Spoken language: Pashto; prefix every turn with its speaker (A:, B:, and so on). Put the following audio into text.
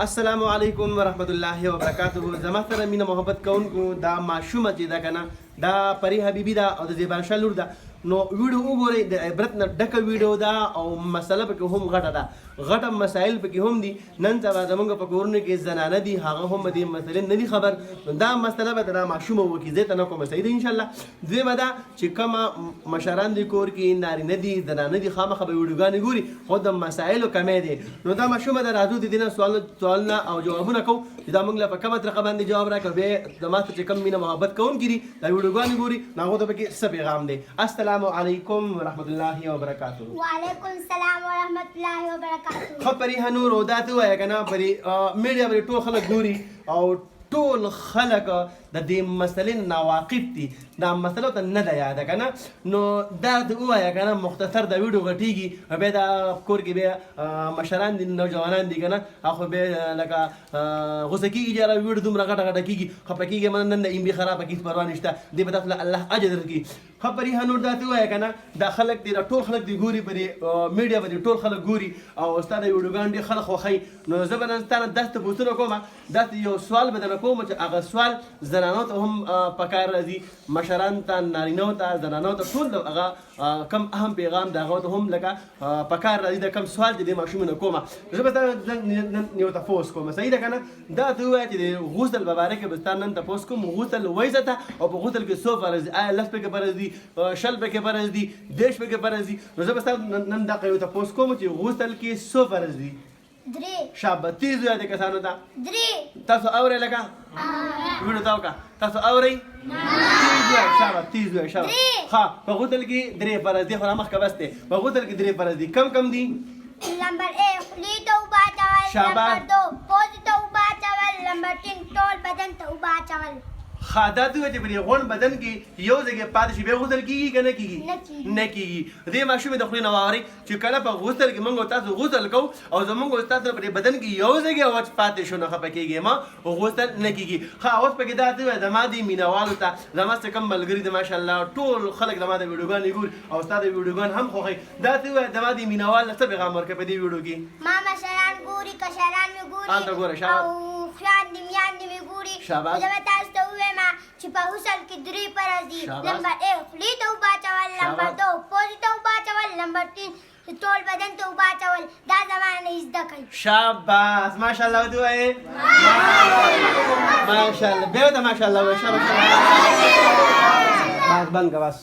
A: السلام علیکم ورحمت الله وبرکاته. زما سره مینه محبت کوونکو دا ماشومه چې ده کنه دا پری حبیبی ده او د زیبانشاه لور ده. نو ویډیو وګورئ، د عبرت نه ډکه ویډیو ده او مسله پکې هم غټه ده، غټه مسایل پکې هم دي. نن سبا زمونږ په کورونو کې زنانه دي، هغه هم دې مسلې نه دي خبر. نو دا مسله به دا ماشومه وکړي، زه ته نه کومه، صحیح ده انشاءالله. دویمه دا چې کومه مشران دي کور کې نارینه دي زنانه دي، خامخا به ویډیوګانې ګوري، خو د مسایلو کمی دی. نو دا ماشومه ده، راځو د دې نه سوالونه او جوابونه کوو چې دا موږ له په کومه طریقه باندې جواب راکړو. بیا د ما ته چې کوم مینه محبت کوونکي دي دا ویډیوګانې ګوري، نو هغو ته پکې څه پیغام دی. السلام علیکم ورحمت الله وبرکاته.
B: وعلیکم السلام ورحمت الله وبرکاته.
A: خو پرې هنور او دا ته ووایه که نه، پرې میډیا باندې ټول خلک ګوري او ټول خلک د دې مسلې ناواقف دي، دا مسله ته نه ده یاده که نه. نو دا ته ووایه که نه مختصر دا ویډیو غټېږي، بیا دا کور کې بیا مشران دي نوجوانان دي که نه، هغه بیا لکه غوسه کېږي چې یاره ویډیو دومره غټه غټه کېږي، خفه کېږي من نن د ایم بي خرابه کېږي، پروا نشته، دې به تاسو له الله اجر درکړي. خبرې هنور دا ته ووایه که نه دا خلک دي، دا ټول خلک دي ګوري، پرې میډیا باندې ټول خلک ګوري او ستا د ویډیوګانې ډېر خلک خوښوي. نو زه به نن ستا نه داسې تپوسونه کوم، داسې یو سوال به درنه کوم چې هغه سوال زنانو ته هم پکار راځي، مشران ته، نارینهو ته، زنانو ته، ټول د هغه کم اهم پیغام د هغو ته هم لکه پکار راځي. دا کم سوال چې دې ماشومې نه کومه، زه به ستا نن یو تپوس کوم، صحیح ده که نه. دا ته ووایه چې د غسل په باره کې به ستا نن تپوس کوم. غسل وایي ته او په غسل کې څو فرض دي؟ آیا لس پکې فرض دي، شل پکې فرض دي، دېرش پکې فرض دي؟ نو زه به ستا نن دغه یو تپوس کوم چې غسل کې څو فرض دي؟
B: درې.
A: شابه، تیز وایه د کسانو ته.
B: درې.
A: تاسو اورئ لکه ویډیو ته وکړه، تاسو اورئ؟ تیز وایه، شابه تیز وایه، شابه. ښه، په غسل کې درې فرض دي، خو را مخکې بس دی. په غسل کې درې فرض دي، کم دي؟
B: نمبر 1 خولې ته اوبه اچول، نمبر 2 پوزې ته اوبه اچول، نمبر 3 ټول بدن ته اوبه اچول.
A: ښه، دا ته وایي چې په دې غونډ بدن کې یو ځای کې پاتې شي بیا غسل کېږي که نه کېږي؟ نه کېږي. دې ماشومې د خولې نه واورئ چې کله په غسل کې موږ تاسو غسل کوو او زموږ او تاسو په دې بدن کې یو ځای کې وچ پاتې شو، نه خفه کېږي، ما غسل نه کېږي. ښه، اوس پکې دا ته وایه زما دې مینهوالو ته، زما څه کوم ملګري دي ماشاءالله ټول خلک زما د ویډیوګانې ګوري او ستا د ویډیوګان هم خوښوي، دا ته وایه زما دې مینهوال له څه پیغام ورکوي په دې ویډیو کې؟
B: ما مشران ګوري، کشران مې ګوري
A: هلته ګوره، شاباس.
B: او خویندې میندې مې ګوري.
A: شاباس.
B: زه به تاسو ته ووایم چې په غسل کې درې فرض دي. نمبر 1 خولې ته اوبه اچول، نمبر 2 پوزې ته اوبه اچول، نمبر 3 ټول بدن ته اوبه اچول. دا زما نه زده کوي.
A: شاباس، ماشاءالله ورته ووایې. ماشاءالله، بیا ورته ماشاءالله ووایه. شاباس، بس بند که بس.